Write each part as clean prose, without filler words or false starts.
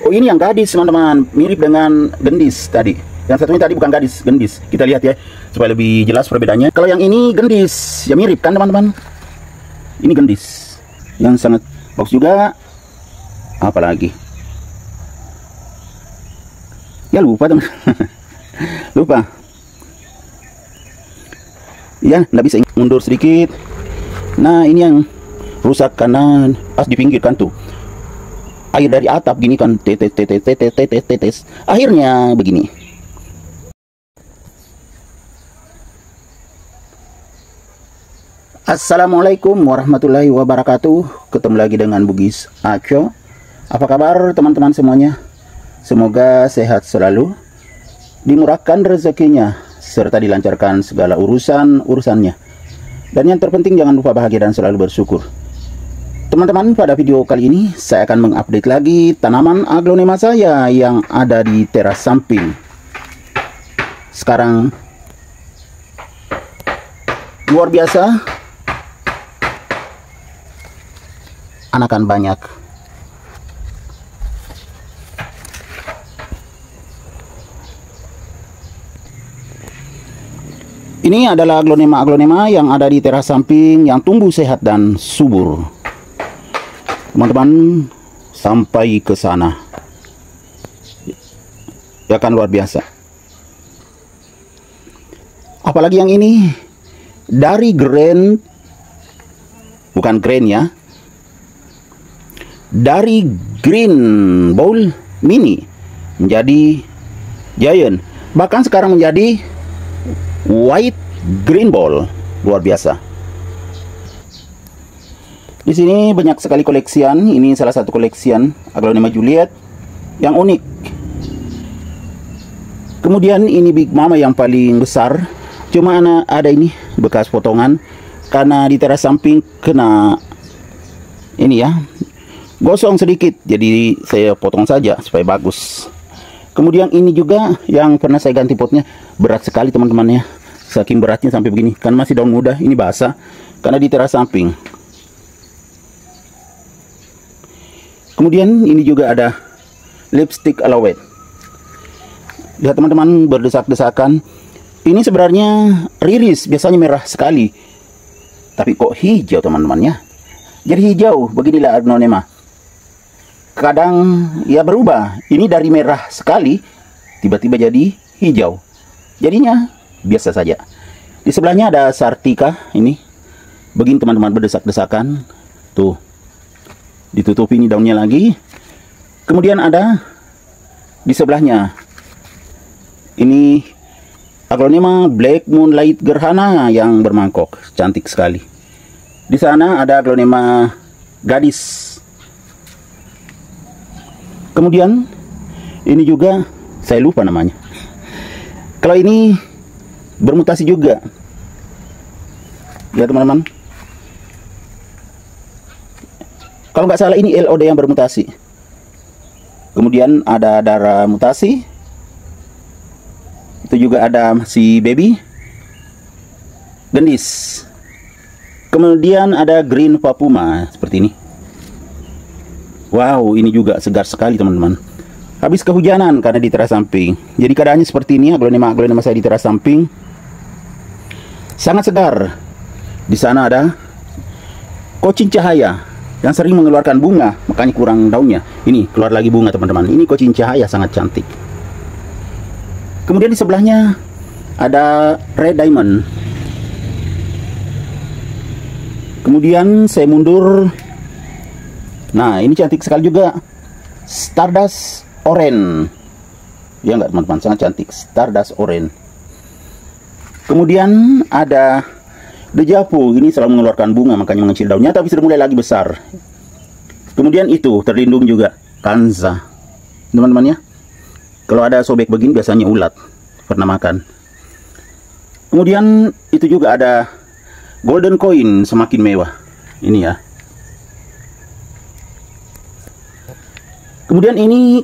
Oh, ini yang gadis teman-teman, mirip dengan gendis tadi. Yang satunya tadi bukan gadis, gendis. Kita lihat ya, supaya lebih jelas perbedaannya. Kalau yang ini gendis, ya mirip kan teman-teman. Ini gendis, yang sangat bagus juga. Apalagi? Ya lupa teman. Lupa. Ya, nggak bisa mundur sedikit. Nah, ini yang rusak kanan, pas di pinggir kan tuh. Air dari atap gini kan, tetes. Akhirnya begini. Assalamualaikum warahmatullahi wabarakatuh. Ketemu lagi dengan Bugis Aco. Apa kabar teman-teman semuanya? Semoga sehat selalu, dimurahkan rezekinya, serta dilancarkan segala urusannya. Dan yang terpenting jangan lupa bahagia dan selalu bersyukur. Teman-teman, pada video kali ini saya akan mengupdate lagi tanaman aglonema saya yang ada di teras samping. Sekarang luar biasa, anakan banyak. Ini adalah aglonema yang ada di teras samping yang tumbuh sehat dan subur. Teman-teman, sampai ke sana. Ya kan, luar biasa. Apalagi yang ini dari bukan grain ya. Dari green bowl mini menjadi giant. Bahkan sekarang menjadi white green ball. Luar biasa. Di sini banyak sekali koleksian. Ini salah satu koleksian aglonema Juliet yang unik. Kemudian ini Big Mama yang paling besar. Cuma ada ini bekas potongan karena di teras samping kena ini ya, gosong sedikit. Jadi saya potong saja supaya bagus. Kemudian ini juga yang pernah saya ganti potnya, berat sekali teman-teman ya. Saking beratnya sampai begini, kan masih daun muda, ini basah karena di teras samping. Kemudian ini juga ada lipstick alouette. Lihat teman-teman, berdesak-desakan. Ini sebenarnya riris, biasanya merah sekali, tapi kok hijau teman-teman ya. Jadi hijau, beginilah aglonema. Kadang ya berubah. Ini dari merah sekali tiba-tiba jadi hijau. Jadinya biasa saja. Di sebelahnya ada Sartika ini. Begini teman-teman, berdesak-desakan. Tuh. Ditutupi ini daunnya lagi. Kemudian ada di sebelahnya. Ini aglonema Black Moonlight Gerhana yang bermangkok. Cantik sekali. Di sana ada aglonema gadis. Kemudian ini juga saya lupa namanya. Kalau ini bermutasi juga. Ya teman-teman. Kalau nggak salah ini LOD yang bermutasi. Kemudian ada darah mutasi. Itu juga ada si baby gendis. Kemudian ada green papuma seperti ini. Wow, ini juga segar sekali teman-teman. Habis kehujanan karena di teras samping. Jadi keadaannya seperti ini, aglonema saya di teras samping. Sangat segar. Di sana ada kocin cahaya yang sering mengeluarkan bunga, makanya kurang daunnya. Ini keluar lagi bunga teman-teman. Ini kocin cahaya sangat cantik. Kemudian di sebelahnya ada red diamond. Kemudian saya mundur. Nah, ini cantik sekali juga. Stardust orange. Ya enggak teman-teman, sangat cantik. Stardust orange. Kemudian ada Dejavu, ini selalu mengeluarkan bunga, makanya mengecil daunnya, tapi sudah mulai lagi besar. Kemudian itu terlindung juga Kanza, teman-teman ya. Kalau ada sobek begini biasanya ulat pernah makan. Kemudian itu juga ada golden coin, semakin mewah. Ini ya. Kemudian ini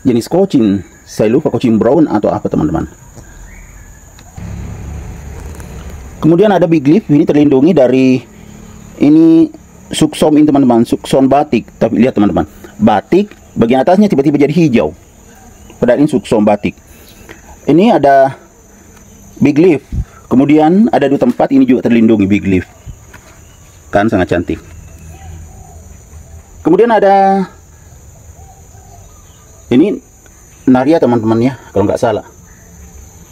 jenis kocin, saya lupa kocin brown atau apa teman-teman. Kemudian ada big leaf, ini terlindungi dari ini suksom ini teman-teman, suksom batik. Tapi lihat teman-teman, batik, bagian atasnya tiba-tiba jadi hijau. Padahal ini suksom batik. Ini ada big leaf. Kemudian ada 2 tempat ini juga terlindungi big leaf. Kan sangat cantik. Kemudian ada ini Naria teman-teman ya, kalau nggak salah.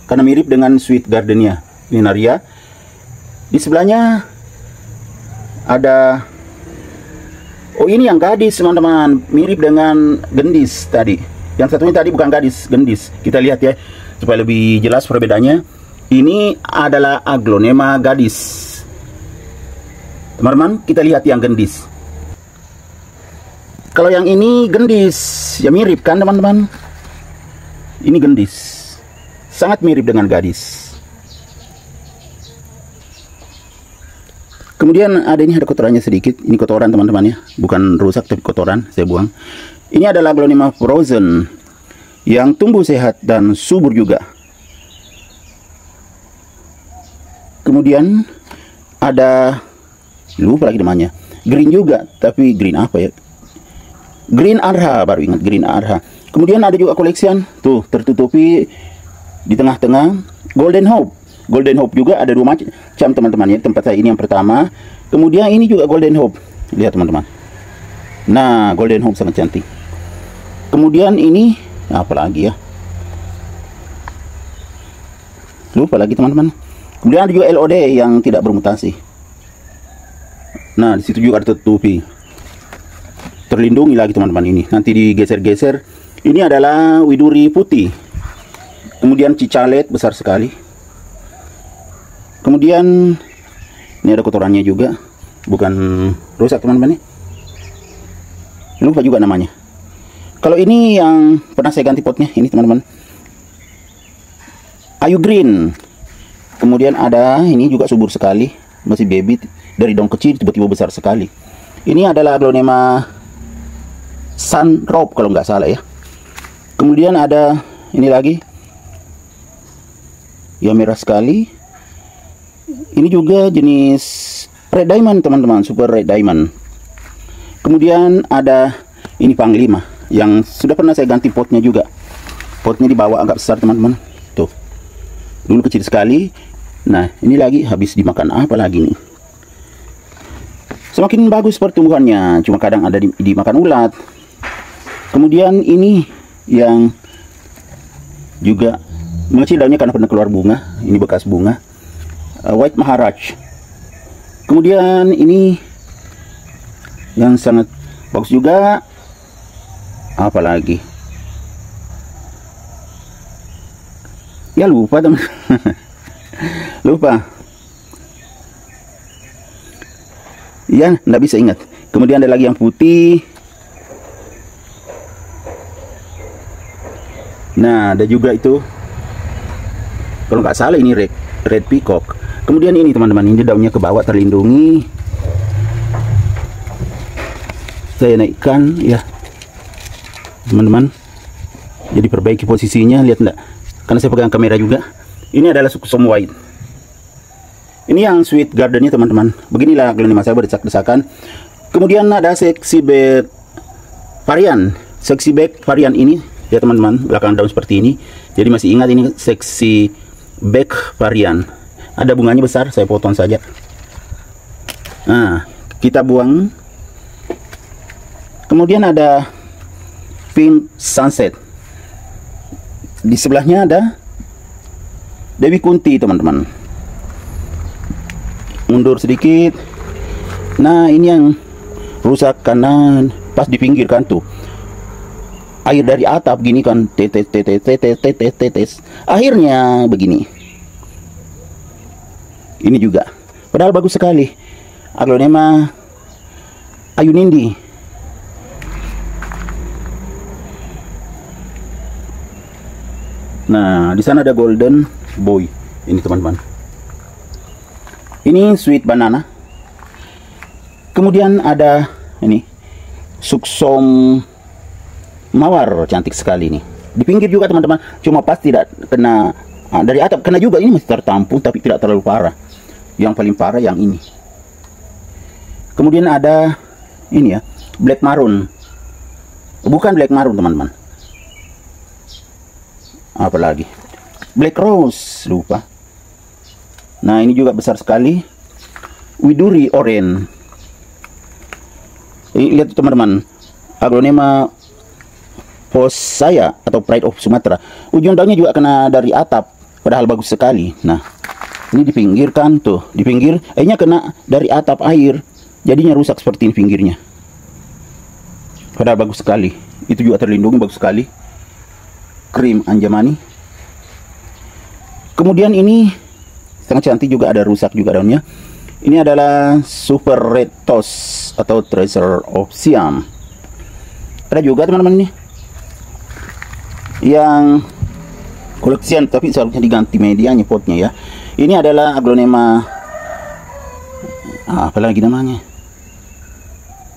Karena mirip dengan sweet gardenia. Ini Naria. Di sebelahnya ada, oh ini yang gadis teman-teman, mirip dengan gendis tadi. Yang satunya tadi bukan gadis, gendis. Kita lihat ya, supaya lebih jelas perbedaannya. Ini adalah Aglonema gadis. Teman-teman, kita lihat yang gendis. Kalau yang ini gendis, ya mirip kan teman-teman? Ini gendis, sangat mirip dengan gadis. Kemudian ada kotorannya sedikit. Ini kotoran teman-teman ya, bukan rusak tapi kotoran, saya buang. Ini adalah Aglonema frozen yang tumbuh sehat dan subur juga. Kemudian ada, lupa lagi namanya, green juga, tapi green apa ya? Green Arha, baru ingat Green Arha. Kemudian ada juga koleksian, tuh tertutupi di tengah-tengah Golden Hope. Golden Hope juga ada 2 macam teman-teman ya. Tempat saya ini yang pertama. Kemudian ini juga Golden Hope. Lihat teman-teman. Nah, Golden Hope sangat cantik. Kemudian ini apa lagi ya? Lupa lagi teman-teman. Kemudian ada juga LOD yang tidak bermutasi. Nah, di situ juga ada tertutupi. Terlindungi lagi teman-teman ini. Nanti digeser-geser. Ini adalah widuri putih. Kemudian cicalet besar sekali. Kemudian ini ada kotorannya juga. Bukan rusak teman-teman. Lupa juga namanya. Kalau ini yang pernah saya ganti potnya, ini teman-teman. Ayu Green. Kemudian ada, ini juga subur sekali. Masih baby. Dari daun kecil tiba-tiba besar sekali. Ini adalah Aglonema Sunrobe kalau nggak salah ya. Kemudian ada ini lagi yang merah sekali. Ini juga jenis red diamond teman-teman, super red diamond. Kemudian ada ini Panglima yang sudah pernah saya ganti potnya juga. Potnya dibawa agak besar teman-teman. Tuh, dulu kecil sekali. Nah ini lagi habis dimakan apa lagi nih? Semakin bagus pertumbuhannya, cuma kadang ada dimakan ulat. Kemudian ini yang juga mengecil daunnya karena pernah keluar bunga. Ini bekas bunga. White Maharaj. Kemudian ini yang sangat bagus juga. Apa lagi? Ya lupa teman. Lupa. Ya, nggak bisa ingat. Kemudian ada lagi yang putih. Nah, ada juga itu. Kalau nggak salah ini red peacock. Kemudian ini teman-teman, ini daunnya ke bawah terlindungi. Saya naikkan ya, teman-teman. Jadi perbaiki posisinya, lihat enggak? Karena saya pegang kamera juga. Ini adalah suksom white. Ini yang sweet gardennya teman-teman. Beginilah Aglonema saya berdesak-desakan. Kemudian ada sexy bed varian. Sexy bed varian ini ya teman-teman, belakang daun seperti ini. Jadi masih ingat ini sexy bed varian. Ada bunganya besar, saya potong saja. Nah, kita buang. Kemudian ada pink sunset. Di sebelahnya ada Dewi Kunti teman-teman. Mundur sedikit. Nah ini yang rusak karena pas di pinggir kan tuh air dari atap gini kan, tetes. Akhirnya begini. Ini juga. Padahal bagus sekali. Aglonema Ayunindi. Nah, di sana ada golden boy. Ini teman-teman. Ini sweet banana. Kemudian ada ini suksom mawar, cantik sekali nih. Di pinggir juga teman-teman, cuma pas tidak kena dari atap, kena juga. Ini masih tertampung tapi tidak terlalu parah. Yang paling parah yang ini. Kemudian ada ini ya, black maroon. Bukan black maroon teman-teman. Apalagi black rose, lupa. Nah ini juga besar sekali. Widuri orange. Ini lihat teman-teman, Aglonema fossaya atau Pride of Sumatra. Ujung daunnya juga kena dari atap, padahal bagus sekali. Nah ini dipinggirkan tuh, di pinggir airnya kena dari atap air, jadinya rusak seperti ini pinggirnya. Padahal bagus sekali. Itu juga terlindungi, bagus sekali. Krim anjamani. Kemudian ini sangat cantik juga, ada rusak juga daunnya. Ini adalah Super Red Toast atau Treasure of Siam. Ada juga teman-teman ini yang koleksian, tapi seharusnya diganti medianya, potnya ya. Ini adalah Aglonema, apalagi namanya,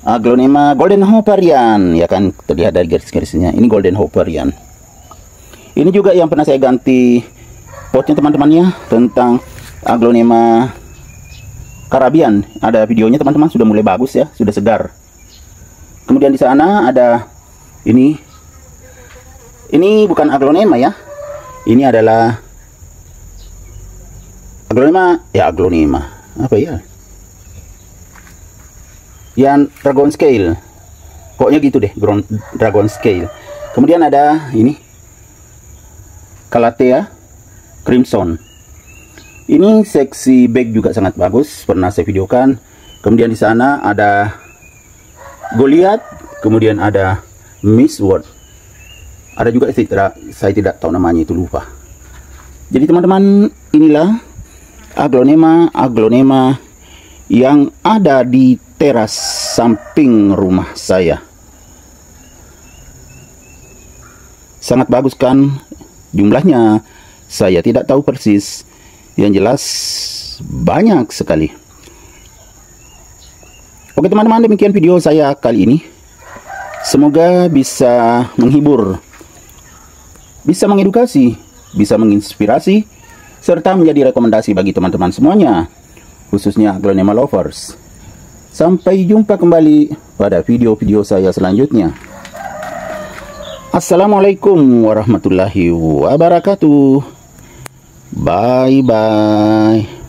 Aglonema Golden Hoperian, ya kan, terlihat dari garis-garisnya. Ini Golden Hoperian. Ini juga yang pernah saya ganti potnya teman-temannya, tentang Aglonema Caribbean. Ada videonya teman-teman, sudah mulai bagus ya, sudah segar. Kemudian di sana ada ini bukan Aglonema ya. Ini adalah Aglonema apa ya? Yang Dragon Scale. Pokoknya gitu deh, Dragon Scale. Kemudian ada ini Calathea Crimson. Ini seksi bag juga sangat bagus, pernah saya videokan. Kemudian di sana ada Goliath, kemudian ada Mistwood. Ada juga saya tidak tahu namanya, itu lupa. Jadi teman-teman, inilah Aglonema yang ada di teras samping rumah saya. Sangat bagus kan jumlahnya? Saya tidak tahu persis. Yang jelas banyak sekali. Oke teman-teman, demikian video saya kali ini. Semoga bisa menghibur, bisa mengedukasi, bisa menginspirasi, serta menjadi rekomendasi bagi teman-teman semuanya, khususnya Aglonema lovers. Sampai jumpa kembali pada video-video saya selanjutnya. Assalamualaikum warahmatullahi wabarakatuh. Bye bye.